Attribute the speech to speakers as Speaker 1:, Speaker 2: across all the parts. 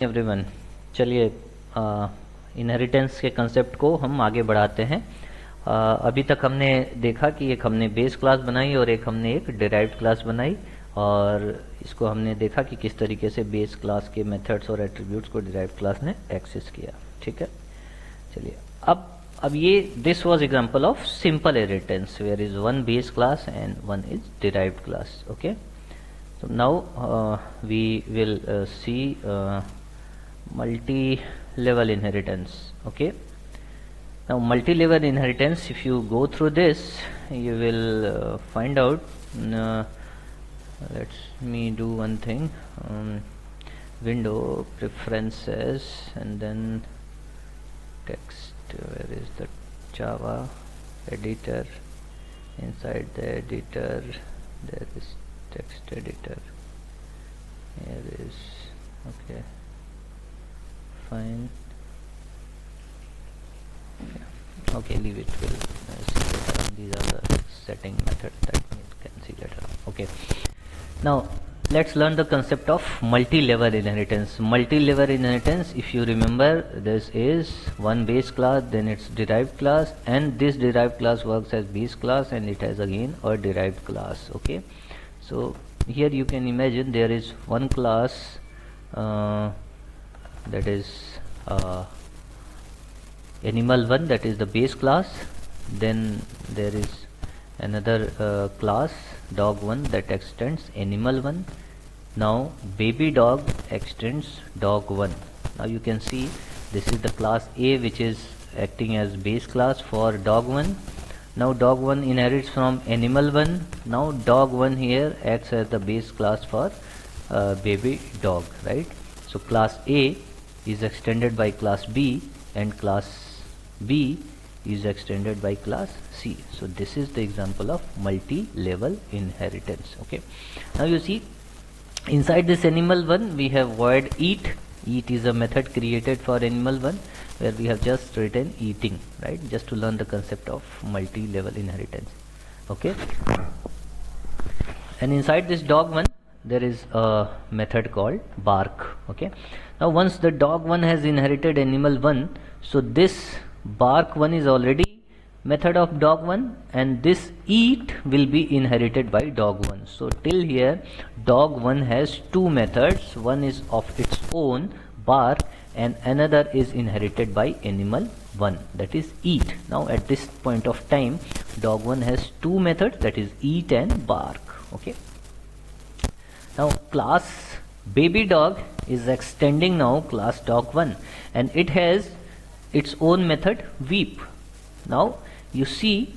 Speaker 1: Everyone, चलिए inheritance के concept को हम आगे बढ़ाते हैं। अभी तक हमने देखा कि एक हमने बेस क्लास बनाई और एक हमने एक डिराइव्ड क्लास बनाई, और इसको हमने देखा कि किस तरीके से बेस क्लास के मेथड्स और एट्रीब्यूट्स को डिराइव्ड क्लास ने एक्सेस किया। ठीक है, चलिए अब ये this was example of simple inheritance where is one base class and one is derived class. Okay, so now we will see multi-level inheritance. Okay, now multi-level inheritance, if you go through this, you will find out. Let me do one thing. Window preferences and then text. Where is the Java editor? Inside the editor there is text editor. Here is okay, fine. Okay, leave it. We'll see later on. These are the setting methods that we can see later on. Okay, now let's learn the concept of multi-level inheritance. Multi-level inheritance, if you remember, this is one base class, then its derived class, and this derived class works as base class and it has again a derived class. Okay, so here you can imagine there is one class that is animal 1, that is the base class. Then there is another class dog 1 that extends animal 1. Now baby dog extends dog 1. Now you can see this is the class A which is acting as base class for dog 1. Now dog 1 inherits from animal 1. Now dog 1 here acts as the base class for baby dog, right? So class A is extended by class B and class B is extended by class C. So this is the example of multi-level inheritance. Okay, now you see inside this animal 1 we have void eat. Eat is a method created for animal 1 where we have just written eating, right, just to learn the concept of multi-level inheritance. Okay, and inside this dog 1 there is a method called bark. Okay, now once the dog 1 has inherited animal 1, so this bark 1 is already method of dog 1 and this eat will be inherited by dog 1. So till here dog 1 has two methods, one is of its own bark and another is inherited by animal 1, that is eat. Now at this point of time dog 1 has two methods, that is eat and bark. Okay, now class baby dog is extending now class dog 1 and it has its own method weep. Now you see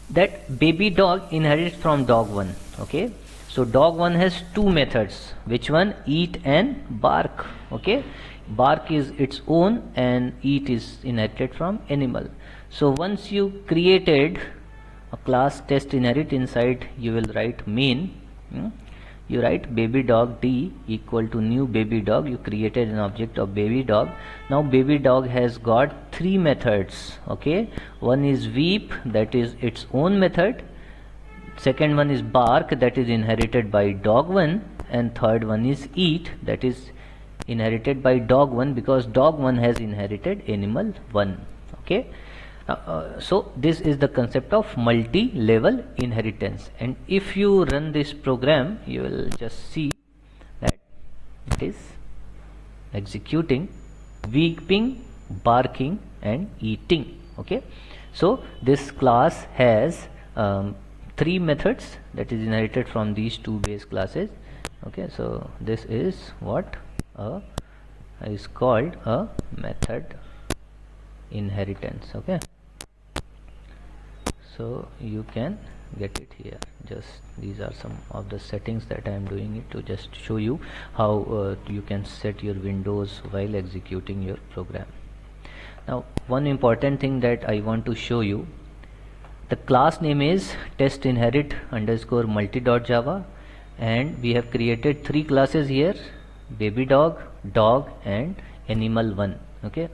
Speaker 1: that baby dog inherits from dog 1. Okay, so dog 1 has two methods, which one? Eat and bark. Okay, bark is its own and eat is inherited from animal. So once you created a class test inherit, inside you will write main. You write baby dog D equal to new baby dog. You created an object of baby dog. Now baby dog has got three methods. Okay, one is weep, that is its own method. Second one is bark, that is inherited by dog 1, and third one is eat, that is inherited by dog 1 because dog 1 has inherited animal 1. Okay, so this is the concept of multi-level inheritance, and if you run this program you will just see that it is executing weeping, barking and eating. Okay, so this class has three methods that is inherited from these two base classes. Okay, so this is what is called a method inheritance. Okay, so you can get it here. Just these are some of the settings that I am doing it to just show you how you can set your windows while executing your program. Now one important thing that I want to show you, the class name is test inherit underscore multi.java and we have created three classes here, baby dog, dog and animal 1. Okay,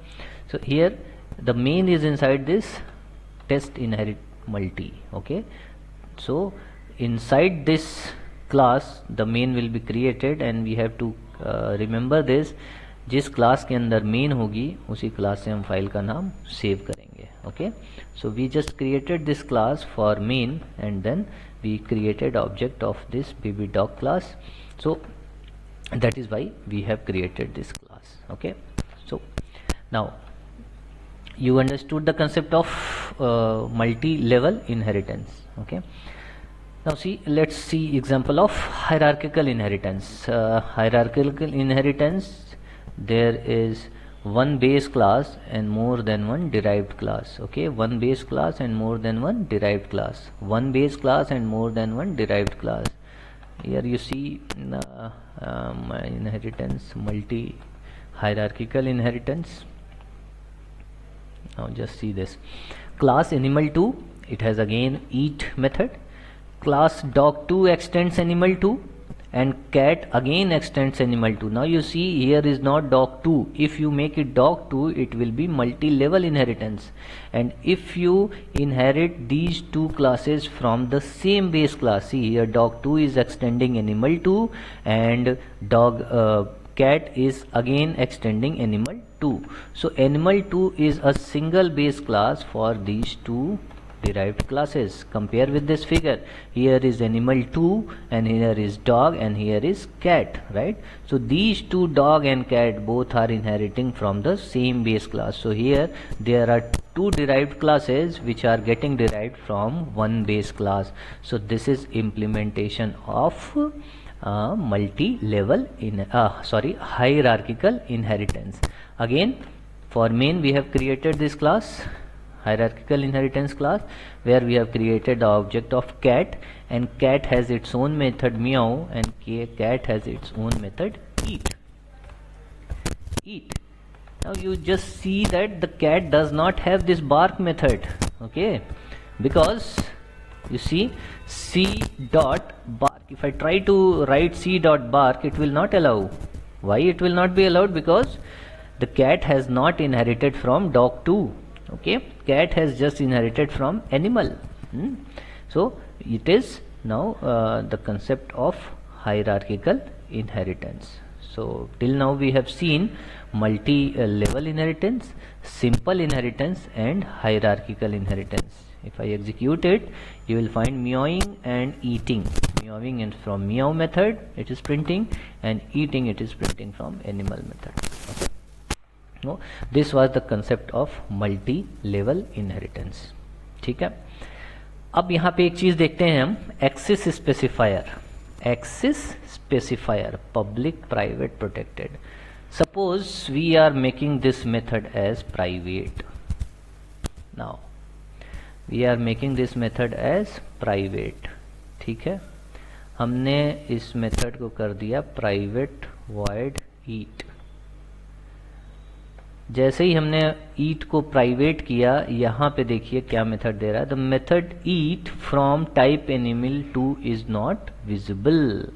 Speaker 1: so here the main is inside this test inherit multi. Okay, so inside this class the main will be created and we have to remember this, जिस class के अंदर main होगी उसी class से हम file का नाम save करेंगे. Okay, so we just created this class for main and then we created object of this baby dog class. So that is why we have created this class. Okay, so now you understood the concept of multi-level inheritance. Okay, now let's see example of hierarchical inheritance. Hierarchical inheritance, there is one base class and more than one derived class. Okay, one base class and more than one derived class, one base class and more than one derived class. Here you see inheritance, multi hierarchical inheritance. Now just see this class animal2, it has again eat method. Class dog2 extends animal2 and cat again extends animal2. Now you see here is not dog2. If you make it dog2, it will be multi-level inheritance, and if you inherit these two classes from the same base class, see here dog2 is extending animal2 and cat is again extending animal2. So animal2 is a single base class for these two derived classes. Compare with this figure, here is animal2 and here is dog and here is cat, right? So these two, dog and cat, both are inheriting from the same base class. So here there are two derived classes which are getting derived from one base class. So this is implementation of multi-level hierarchical inheritance. Again, for main we have created this class, hierarchical inheritance class, where we have created the object of cat, and cat has its own method meow and cat has its own method eat. Now you just see that the cat does not have this bark method. Okay, because you see c dot bark, if I try to write c dot bark, it will not allow. Why it will not be allowed? Because the cat has not inherited from dog2. Okay, cat has just inherited from animal. So it is now the concept of hierarchical inheritance. So till now we have seen multi-level inheritance, simple inheritance and hierarchical inheritance. If I execute it, you will find meowing and eating. Meowing is from meow method, it is printing, and eating, it is printing from animal method. Okay. No, this was the concept of multi-level inheritance. ठीक है, अब यहाँ पे एक चीज देखते हैं हम, access specifier. Access specifier, public, private, protected. Suppose we are making this method as private. Now we are making this method as private. ठीक है, हमने इस मेथड को कर दिया प्राइवेट void eat. जैसे ही हमने eat को प्राइवेट किया, यहाँ पे देखिए क्या मेथड दे रहा है. The method eat from type animal 2 is not visible.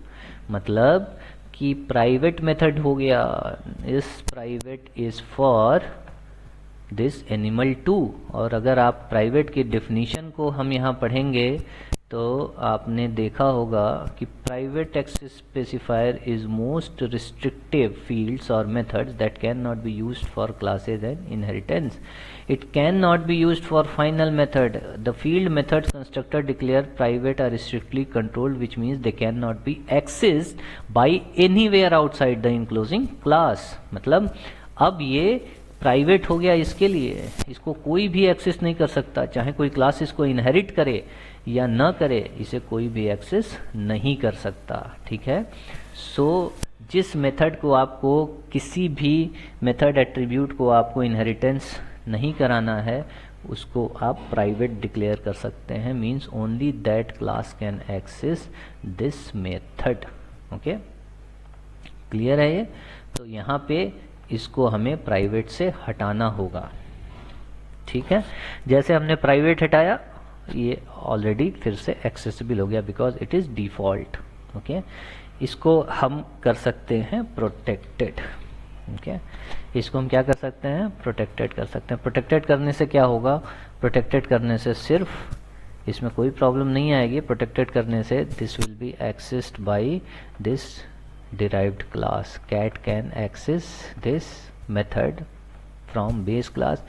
Speaker 1: मतलब कि प्राइवेट मेथड हो गया, इस private is for this animal 2. और अगर आप प्राइवेट की डेफिनेशन को हम यहाँ पढ़ेंगे तो आपने देखा होगा कि private access specifier is most restrictive fields और methods that can not be used for classes and inheritance. It cannot be used for final method. The field methods constructor declare private are strictly controlled, which means they cannot be accessed by anywhere outside the enclosing class. मतलब अब ये private हो गया, इसके लिए इसको कोई भी एक्सेस नहीं कर सकता. चाहे कोई क्लास इसको इनहेरिट करे या न करे, इसे कोई भी एक्सेस नहीं कर सकता. ठीक है, सो जिस मेथड को आपको, किसी भी मेथड एट्रीब्यूट को आपको इनहेरिटेंस नहीं कराना है, उसको आप प्राइवेट डिक्लेयर कर सकते हैं. Means only that class can access this method. Okay, clear है ये? तो यहाँ पे इसको हमें प्राइवेट से हटाना होगा. ठीक है, जैसे हमने प्राइवेट हटाया, ये ऑलरेडी फिर से एक्सेसिबल हो गया because it is default. Okay, इसको हम कर सकते हैं प्रोटेक्टेड. ओके, इसको हम क्या कर सकते हैं? प्रोटेक्टेड कर सकते हैं. प्रोटेक्टेड करने से क्या होगा? प्रोटेक्टेड करने से सिर्फ इसमें कोई प्रॉब्लम नहीं आएगी. प्रोटेक्टेड करने से this will be accessed by this derived class. Cat can access this method from base class.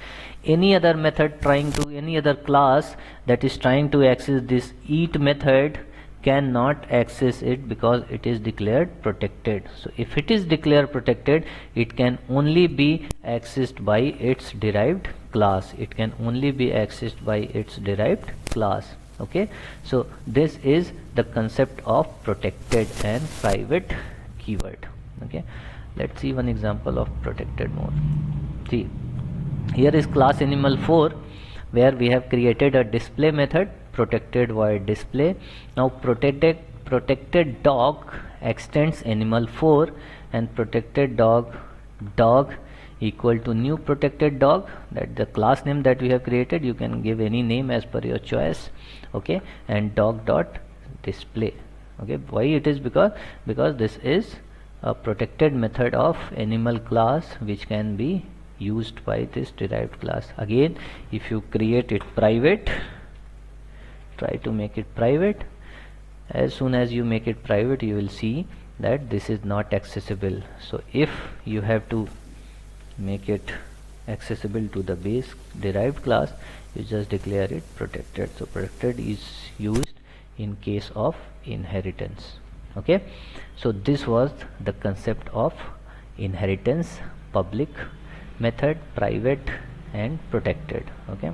Speaker 1: Any other method trying to, any other class that is trying to access this eat method cannot access it because it is declared protected. So if it is declared protected, it can only be accessed by its derived class. It can only be accessed by its derived class. Okay, so this is the concept of protected and private keyword. Okay, let's see one example of protected mode. See, here is class animal 4, where we have created a display method, protected void display. Now protected dog extends animal 4, and protected dog equal to new protected dog, that the class name that we have created. You can give any name as per your choice. Okay, and dog dot display. Okay, why it is? Because this is a protected method of animal class which can be used by this derived class. Again, if you create it private, try to make it private. As soon as you make it private, you will see that this is not accessible. So if you have to make it accessible to the base derived class, you just declare it protected. So protected is used in case of inheritance. Okay, so this was the concept of inheritance: public method, private and protected. Okay,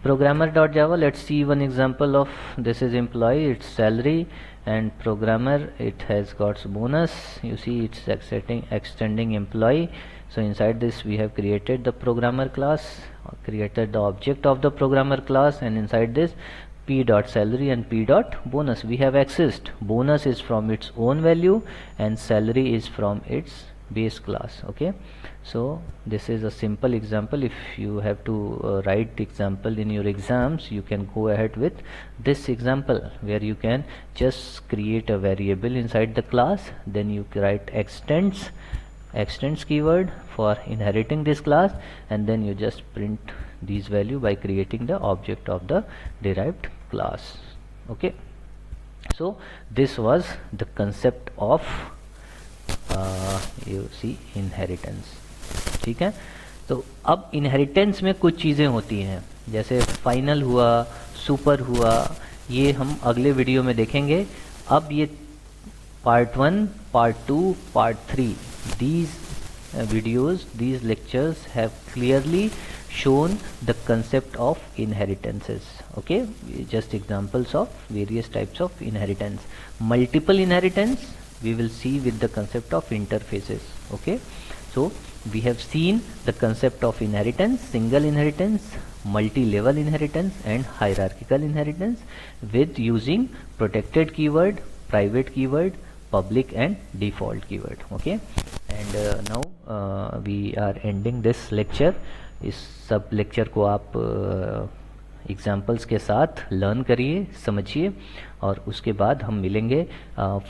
Speaker 1: programmer.java, let's see one example of this. Is employee, it's salary, and programmer, it has got bonus. You see it's extending employee. So inside this we have created the programmer class, created the object of the programmer class, and inside this p.salary and p.bonus we have accessed. Bonus is from its own value and salary is from its base class. Okay, so this is a simple example. If you have to write example in your exams, you can go ahead with this example, where you can just create a variable inside the class, then you write extends keyword for inheriting this class, and then you just print these value by creating the object of the derived class. Okay, so this was the concept of you see inheritance. ठीक है, तो अब inheritance में कुछ चीज़ें होती हैं, जैसे फाइनल हुआ, सुपर हुआ, ये हम अगले वीडियो में देखेंगे. अब ये part 1, part 2, part 3, these videos, these lectures have clearly shown the concept of inheritances. Okay, just examples of various types of inheritance. Multiple inheritance we will see with the concept of interfaces. Okay, so we have seen the concept of inheritance: single inheritance, multi-level inheritance and hierarchical inheritance, with using protected keyword, private keyword, public and default keyword. Okay, and now we are ending this lecture. इस सब lecture को आप examples के साथ learn करिए, समझिए, और उसके बाद हम मिलेंगे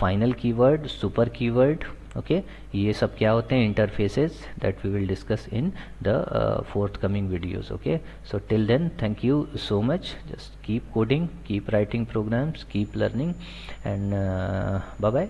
Speaker 1: final keyword, super keyword. Okay, ये सब क्या होते हैं? Interfaces that we will discuss in the fourth coming videos. Okay, so till then, thank you so much. Just keep coding, keep writing programs, keep learning, and bye bye.